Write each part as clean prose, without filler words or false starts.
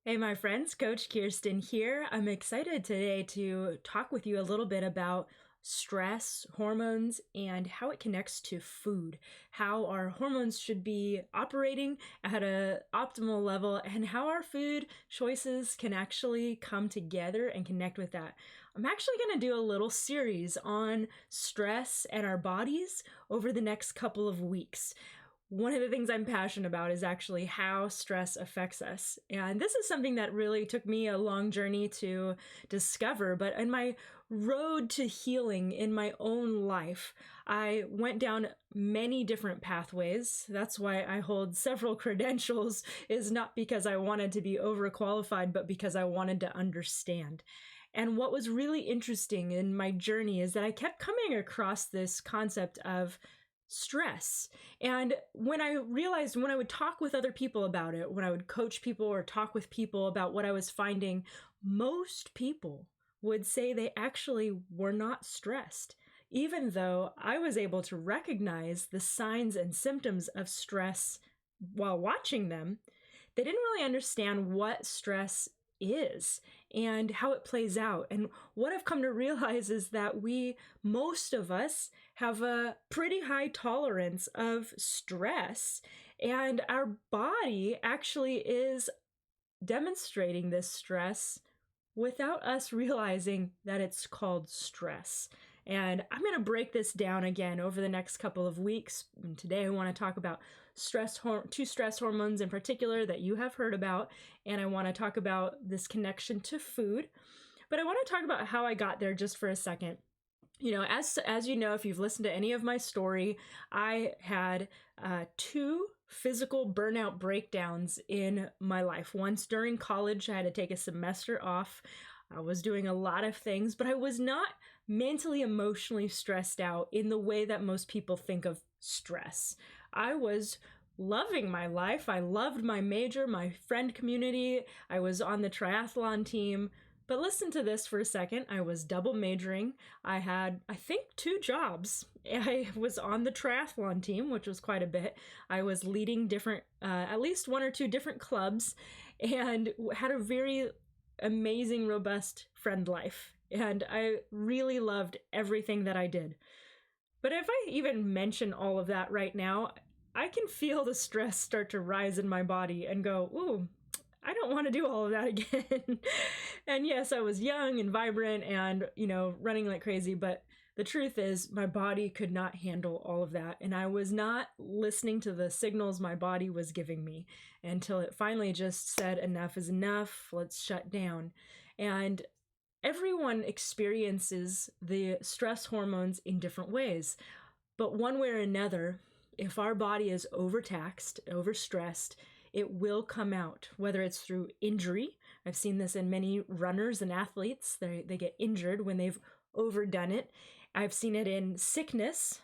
Hey, my friends, Coach Kirsten here. I'm excited today to talk with you a little bit about stress, hormones, and how it connects to food, how our hormones should be operating at an optimal level, and how our food choices can actually come together and connect with that. I'm actually going to do a little series on stress and our bodies over the next couple of weeks. One of the things I'm passionate about is actually how stress affects us. And this is something that really took me a long journey to discover. But in my road to healing in my own life, I went down many different pathways. That's why I hold several credentials, is not because I wanted to be overqualified, but because I wanted to understand. And what was really interesting in my journey is that I kept coming across this concept of stress. And when I realized when I would talk with other people about it, when I would coach people or talk with people about what I was finding, most people would say they actually were not stressed, even though I was able to recognize the signs and symptoms of stress while watching them. They didn't really understand what stress is and how it plays out. And what I've come to realize is that most of us, have a pretty high tolerance of stress, and our body actually is demonstrating this stress without us realizing that it's called stress. And I'm going to break this down again over the next couple of weeks. And today I want to talk about two stress hormones in particular that you have heard about. And I want to talk about this connection to food. But I want to talk about how I got there just for a second. You know, as you know, if you've listened to any of my story, I had two physical burnout breakdowns in my life. Once during college, I had to take a semester off. I was doing a lot of things, but I was not mentally, emotionally stressed out in the way that most people think of stress. I was loving my life. I loved my major, my friend community. I was on the triathlon team. But listen to this for a second. I was double majoring. I had, I think, 2 jobs. I was on the triathlon team, which was quite a bit. I was leading different, at least 1 or 2 different clubs, and had a very amazing, robust friend life. And I really loved everything that I did. But if I even mention all of that right now, I can feel the stress start to rise in my body and go, ooh, I don't want to do all of that again. And yes, I was young and vibrant and, running like crazy, but the truth is my body could not handle all of that. And I was not listening to the signals my body was giving me until it finally just said, enough is enough, let's shut down. And everyone experiences the stress hormones in different ways, but one way or another, if our body is overtaxed, overstressed, it will come out, whether it's through injury. I've seen this in many runners and athletes. They get injured when they've overdone it. I've seen it in sickness.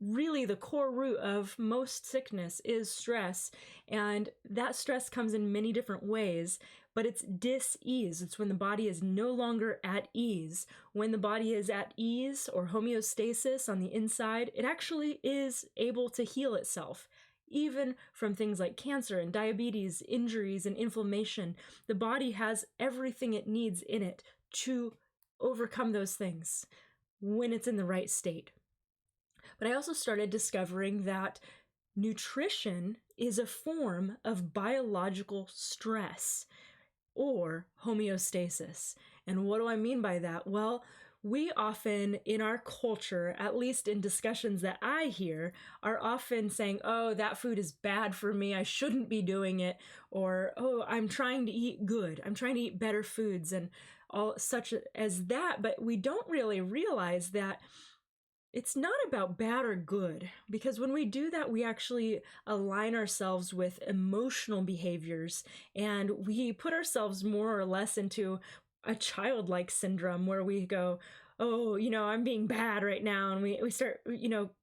Really, the core root of most sickness is stress. And that stress comes in many different ways, but it's dis-ease. It's when the body is no longer at ease. When the body is at ease or homeostasis on the inside, it actually is able to heal itself. Even from things like cancer and diabetes, injuries and inflammation, the body has everything it needs in it to overcome those things when it's in the right state. But I also started discovering that nutrition is a form of biological stress or homeostasis. And what do I mean by that? Well, we often, in our culture, at least in discussions that I hear, are often saying, oh, that food is bad for me, I shouldn't be doing it, or, oh, I'm trying to eat good, I'm trying to eat better foods, and all such as that. But we don't really realize that it's not about bad or good, because when we do that, we actually align ourselves with emotional behaviors, and we put ourselves more or less into a childlike syndrome where we go, oh, I'm being bad right now. And we start,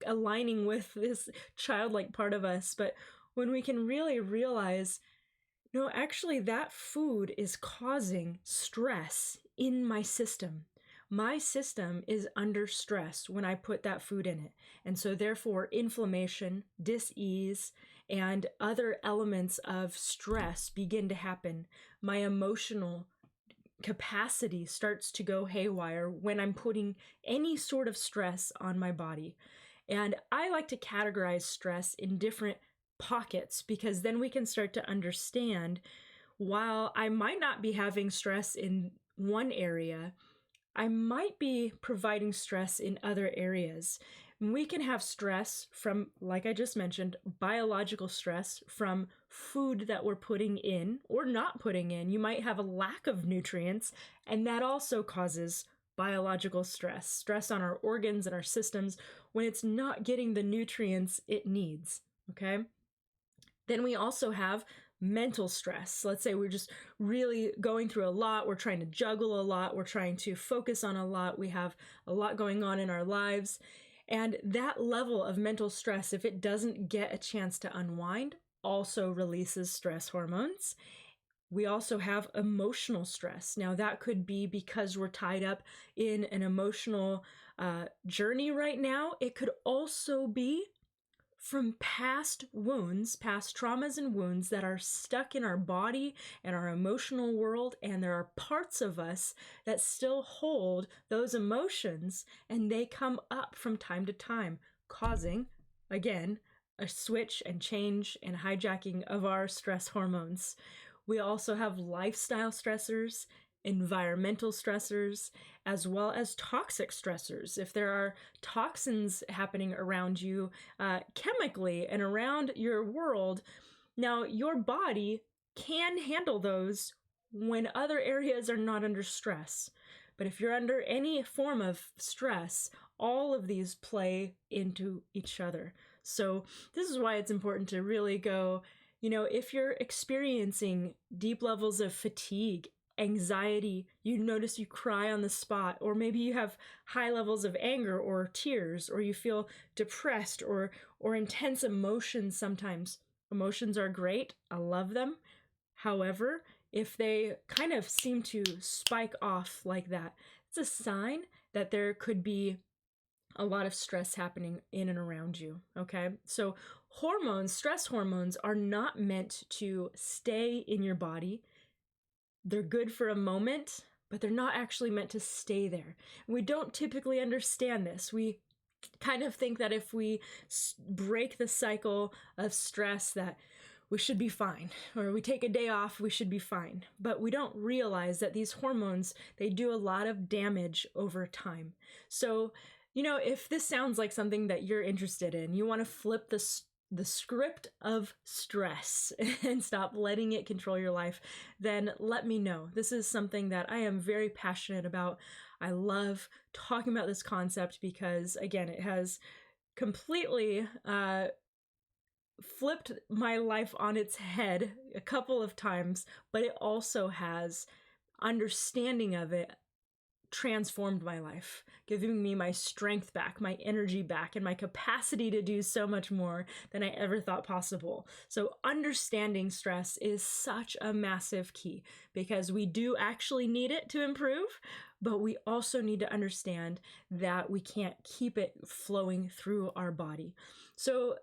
aligning with this childlike part of us. But when we can really realize, no, actually that food is causing stress in my system. My system is under stress when I put that food in it. And so therefore inflammation, dis-ease, and other elements of stress begin to happen. My emotional capacity starts to go haywire when I'm putting any sort of stress on my body. And I like to categorize stress in different pockets, because then we can start to understand, while I might not be having stress in one area, I might be providing stress in other areas. We can have stress from, like I just mentioned, biological stress from food that we're putting in or not putting in. You might have a lack of nutrients, and that also causes biological stress on our organs and our systems when it's not getting the nutrients it needs, okay? Then we also have mental stress. Let's say we're just really going through a lot. We're trying to juggle a lot. We're trying to focus on a lot. We have a lot going on in our lives. And that level of mental stress, if it doesn't get a chance to unwind, also releases stress hormones. We also have emotional stress. Now, that could be because we're tied up in an emotional journey right now. It could also be from past wounds, past traumas and wounds that are stuck in our body and our emotional world, and there are parts of us that still hold those emotions, and they come up from time to time, causing, again, a switch and change and hijacking of our stress hormones. We also have lifestyle stressors, environmental stressors, as well as toxic stressors. If there are toxins happening around you chemically and around your world, now your body can handle those when other areas are not under stress. But if you're under any form of stress, all of these play into each other. So this is why it's important to really go, if you're experiencing deep levels of fatigue, anxiety, you notice you cry on the spot, or maybe you have high levels of anger or tears, or you feel depressed or intense emotions sometimes. Emotions are great. I love them. However, if they kind of seem to spike off like that, it's a sign that there could be a lot of stress happening in and around you, okay? So hormones, stress hormones, are not meant to stay in your body. They're good for a moment, but they're not actually meant to stay there. We don't typically understand this. We kind of think that if we break the cycle of stress, that we should be fine, or we take a day off, we should be fine. But we don't realize that these hormones, they do a lot of damage over time. So, if this sounds like something that you're interested in, you want to flip the script of stress and stop letting it control your life, then let me know. This is something that I am very passionate about. I love talking about this concept because, again, it has completely flipped my life on its head a couple of times, but it also has understanding of it transformed my life, giving me my strength back, my energy back, and my capacity to do so much more than I ever thought possible. So understanding stress is such a massive key, because we do actually need it to improve, but we also need to understand that we can't keep it flowing through our body. So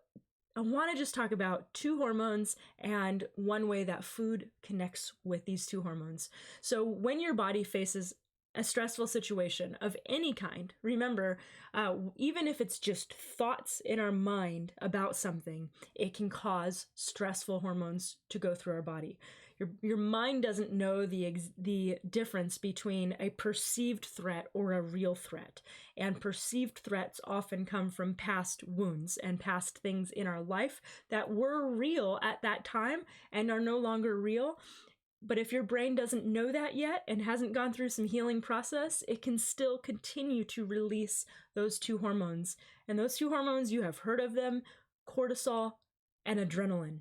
I want to just talk about two hormones and one way that food connects with these two hormones. So when your body faces a stressful situation of any kind, remember, even if it's just thoughts in our mind about something, it can cause stressful hormones to go through our body. Your mind doesn't know the difference between a perceived threat or a real threat. And perceived threats often come from past wounds and past things in our life that were real at that time and are no longer real. But if your brain doesn't know that yet and hasn't gone through some healing process, it can still continue to release those two hormones. And those two hormones, you have heard of them: cortisol and adrenaline.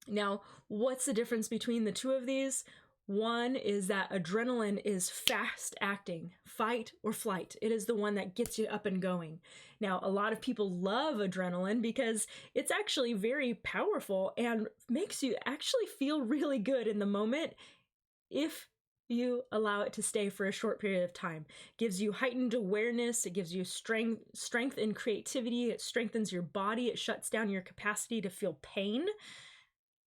Now, what's the difference between the two of these? One is that adrenaline is fast acting, fight or flight. It is the one that gets you up and going. Now, a lot of people love adrenaline because it's actually very powerful and makes you actually feel really good in the moment if you allow it to stay for a short period of time. It gives you heightened awareness, it gives you strength and creativity, it strengthens your body, it shuts down your capacity to feel pain.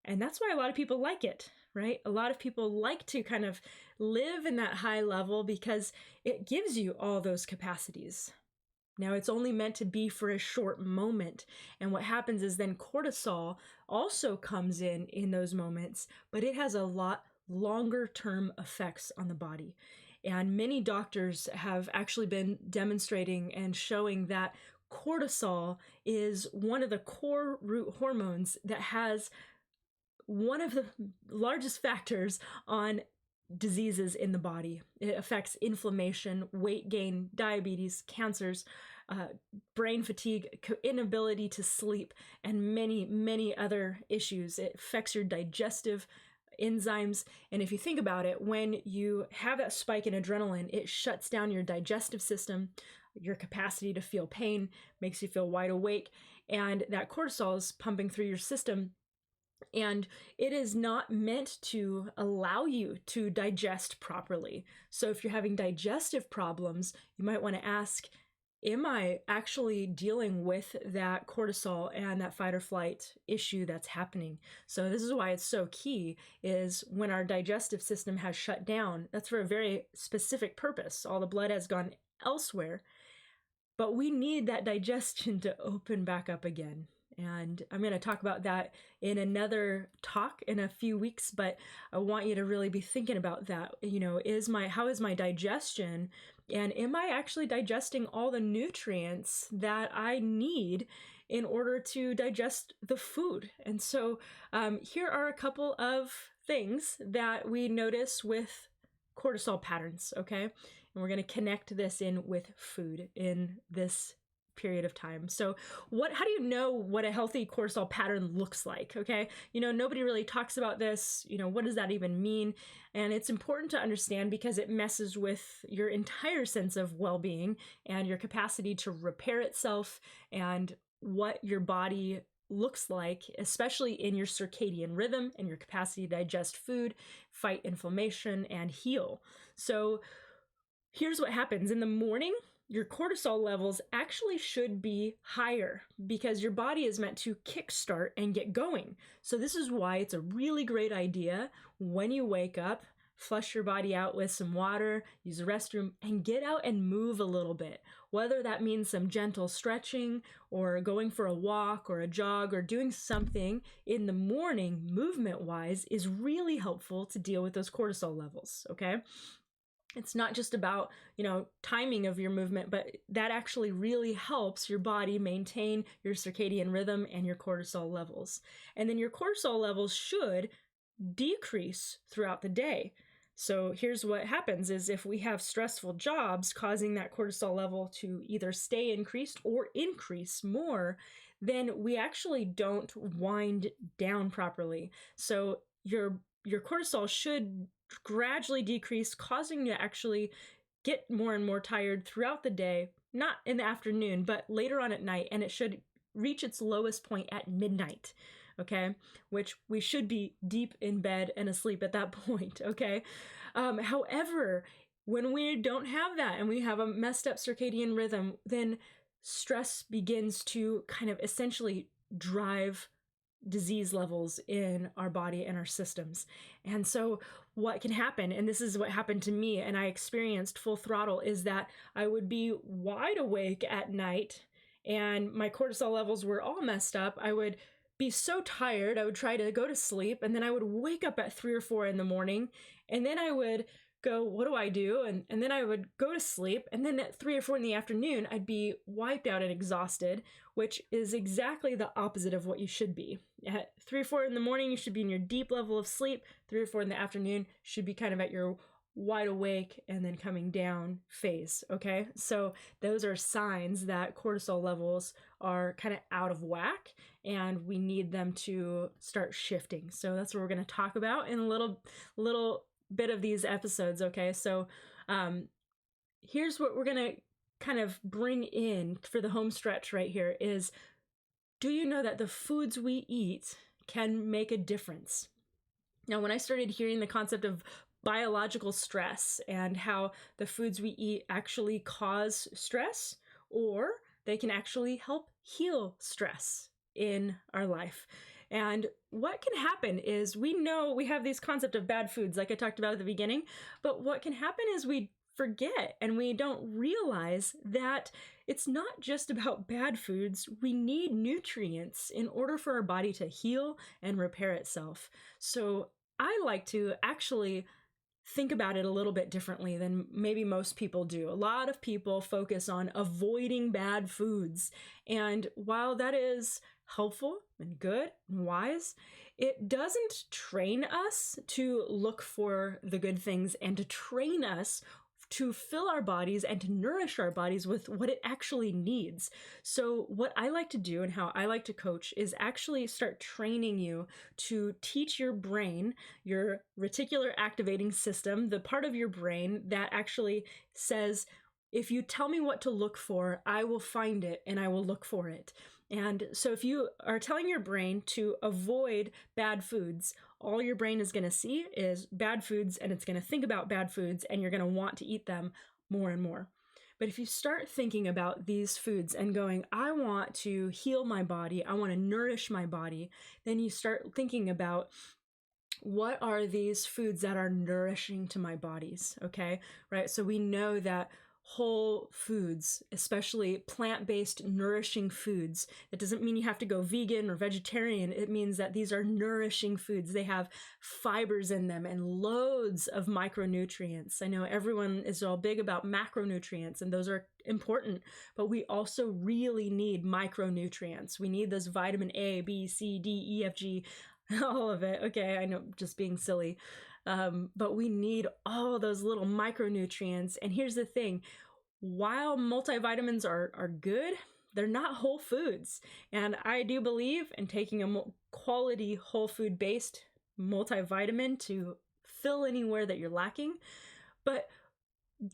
And that's why a lot of people like it, right? A lot of people like to kind of live in that high level because it gives you all those capacities. Now, it's only meant to be for a short moment. And what happens is then cortisol also comes in those moments, but it has a lot longer term effects on the body. And many doctors have actually been demonstrating and showing that cortisol is one of the core root hormones that has one of the largest factors on diseases in the body. It affects inflammation, weight gain, diabetes, cancers, brain fatigue, inability to sleep, and many, many other issues. It affects your digestive enzymes. And if you think about it, when you have that spike in adrenaline, it shuts down your digestive system, your capacity to feel pain, makes you feel wide awake, and that cortisol is pumping through your system. And it is not meant to allow you to digest properly. So if you're having digestive problems, you might want to ask, am I actually dealing with that cortisol and that fight or flight issue that's happening? So this is why it's so key, is when our digestive system has shut down, that's for a very specific purpose. All the blood has gone elsewhere, but we need that digestion to open back up again. And I'm going to talk about that in another talk in a few weeks, but I want you to really be thinking about that. You know, how is my digestion, and am I actually digesting all the nutrients that I need in order to digest the food? And so here are a couple of things that we notice with cortisol patterns, okay? And we're going to connect this in with food in this period of time. So how do you know what a healthy cortisol pattern looks like? Okay. You know, nobody really talks about this. You know, what does that even mean? And it's important to understand because it messes with your entire sense of well-being and your capacity to repair itself and what your body looks like, especially in your circadian rhythm and your capacity to digest food, fight inflammation, and heal. So here's what happens in the morning. Your cortisol levels actually should be higher because your body is meant to kickstart and get going. So this is why it's a really great idea when you wake up, flush your body out with some water, use the restroom, and get out and move a little bit. Whether that means some gentle stretching or going for a walk or a jog or doing something in the morning movement-wise is really helpful to deal with those cortisol levels, okay? It's not just about, you know, timing of your movement, but that actually really helps your body maintain your circadian rhythm and your cortisol levels. And then your cortisol levels should decrease throughout the day. So here's what happens is if we have stressful jobs causing that cortisol level to either stay increased or increase more, then we actually don't wind down properly. So your cortisol should gradually decrease, causing you to actually get more and more tired throughout the day, not in the afternoon, but later on at night, and it should reach its lowest point at midnight, okay? Which we should be deep in bed and asleep at that point, okay? However, when we don't have that and we have a messed up circadian rhythm, then stress begins to kind of essentially drive disease levels in our body and our systems. And so what can happen, and this is what happened to me and I experienced full throttle, is that I would be wide awake at night and my cortisol levels were all messed up. I would be so tired, I would try to go to sleep, and then I would wake up at 3 or 4 in the morning, and then I would go, what do I do? And then I would go to sleep, and then at 3 or 4 in the afternoon, I'd be wiped out and exhausted, which is exactly the opposite of what you should be. At 3 or 4 in the morning, you should be in your deep level of sleep. 3 or 4 in the afternoon should be kind of at your wide awake and then coming down phase, okay? So those are signs that cortisol levels are kind of out of whack and we need them to start shifting. So that's what we're going to talk about in a little bit of these episodes, okay? So here's what we're going to kind of bring in for the home stretch right here is, do you know that the foods we eat can make a difference? Now, when I started hearing the concept of biological stress and how the foods we eat actually cause stress, or they can actually help heal stress in our life. And what can happen is, we know we have these concept of bad foods, like I talked about at the beginning, but what can happen is we forget and we don't realize that it's not just about bad foods. We need nutrients in order for our body to heal and repair itself. So I like to actually think about it a little bit differently than maybe most people do. A lot of people focus on avoiding bad foods. And while that is helpful and good and wise, it doesn't train us to look for the good things and to train us to fill our bodies and to nourish our bodies with what it actually needs. So what I like to do and how I like to coach is actually start training you to teach your brain, your reticular activating system, the part of your brain that actually says, if you tell me what to look for, I will find it and I will look for it. And so if you are telling your brain to avoid bad foods, all your brain is going to see is bad foods, and it's going to think about bad foods, and you're going to want to eat them more and more. But if you start thinking about these foods and going, I want to heal my body, I want to nourish my body, then you start thinking about, what are these foods that are nourishing to my bodies? Okay, right? So we know that whole foods, especially plant-based nourishing foods, it doesn't mean you have to go vegan or vegetarian. It means that these are nourishing foods. They have fibers in them and loads of micronutrients. I know everyone is all big about macronutrients, and those are important, but we also really need micronutrients. We need those vitamin A, B, C, D, E, F, G, all of it. Okay, I know, just being silly. But we need all those little micronutrients. And here's the thing, while multivitamins are good, they're not whole foods. And I do believe in taking a quality whole food based multivitamin to fill anywhere that you're lacking. But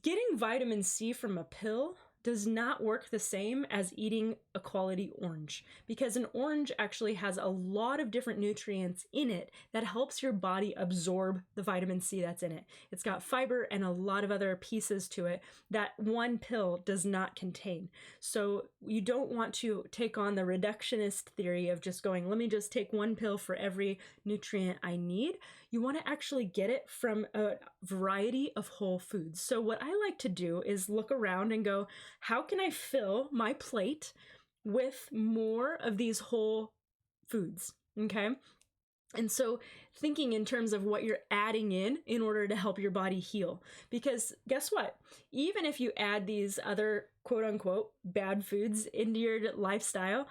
getting vitamin C from a pill does not work the same as eating a quality orange, because an orange actually has a lot of different nutrients in it that helps your body absorb the vitamin C that's in it. It's got fiber and a lot of other pieces to it that one pill does not contain. So you don't want to take on the reductionist theory of just going, let me just take one pill for every nutrient I need. You want to actually get it from a variety of whole foods. So what I like to do is look around and go, how can I fill my plate with more of these whole foods? Okay. And so thinking in terms of what you're adding in order to help your body heal. Because guess what? Even if you add these other quote unquote bad foods into your lifestyle,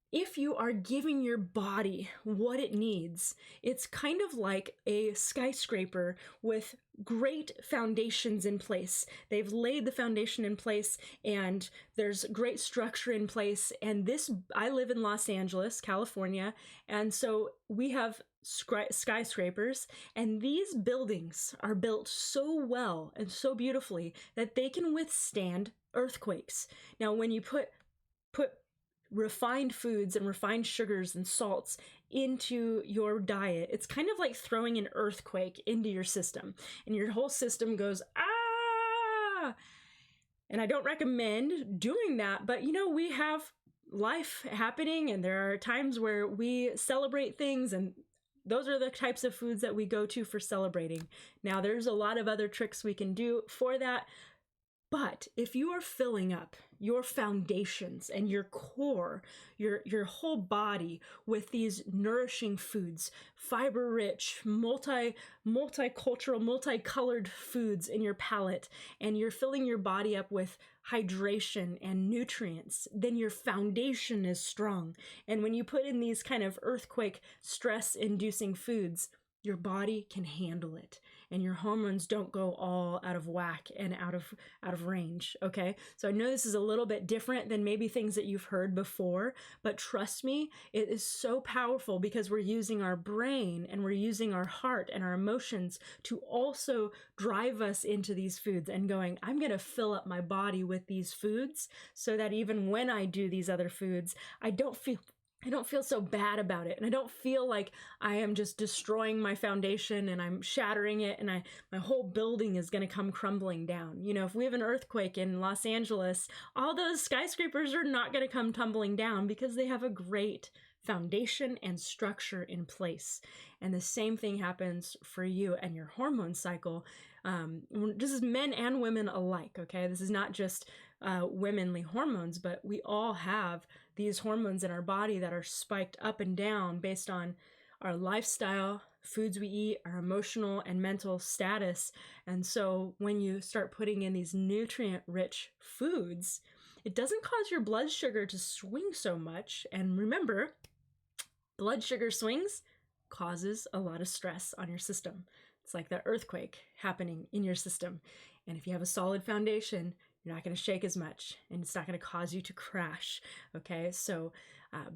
if you are giving your body what it needs, it's kind of like a skyscraper with great foundations in place. They've laid the foundation in place and there's great structure in place. And I live in Los Angeles, California. And so we have skyscrapers, and these buildings are built so well and so beautifully that they can withstand earthquakes. Now, when you put refined foods and refined sugars and salts into your diet, it's kind of like throwing an earthquake into your system, and your whole system goes, ah! And I don't recommend doing that, but we have life happening, and there are times where we celebrate things, and those are the types of foods that we go to for celebrating. Now, there's a lot of other tricks we can do for that. But if you are filling up your foundations and your core, your whole body with these nourishing foods, fiber-rich, multicultural, multicolored foods in your palate, and you're filling your body up with hydration and nutrients, then your foundation is strong. And when you put in these kind of earthquake, stress-inducing foods, your body can handle it, and your hormones don't go all out of whack and out of range. Okay, so I know this is a little bit different than maybe things that you've heard before, but trust me, it is so powerful, because we're using our brain and we're using our heart and our emotions to also drive us into these foods and going, I'm going to fill up my body with these foods so that even when I do these other foods, I don't feel I don't feel so bad about it. And I don't feel like I am just destroying my foundation and I'm shattering it and my whole building is going to come crumbling down. You know, if we have an earthquake in Los Angeles, all those skyscrapers are not going to come tumbling down because they have a great foundation and structure in place. And the same thing happens for you and your hormone cycle. This is men and women alike, okay? This is not just womanly hormones, but we all have these hormones in our body that are spiked up and down based on our lifestyle, foods we eat, our emotional and mental status. And so when you start putting in these nutrient-rich foods, it doesn't cause your blood sugar to swing so much. And remember, blood sugar swings causes a lot of stress on your system. It's like that earthquake happening in your system. And if you have a solid foundation, you're not going to shake as much and it's not going to cause you to crash. Okay, so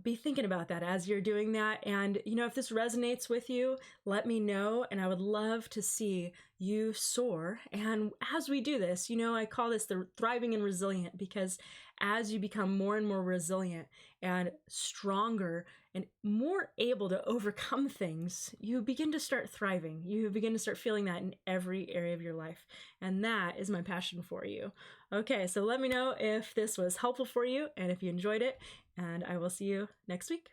be thinking about that as you're doing that. And, you know, if this resonates with you, let me know. And I would love to see you soar. And as we do this, you know, I call this the thriving and resilient, because as you become more and more resilient and stronger and more able to overcome things, you begin to start thriving. You begin to start feeling that in every area of your life. And that is my passion for you. Okay, so let me know if this was helpful for you and if you enjoyed it, and I will see you next week.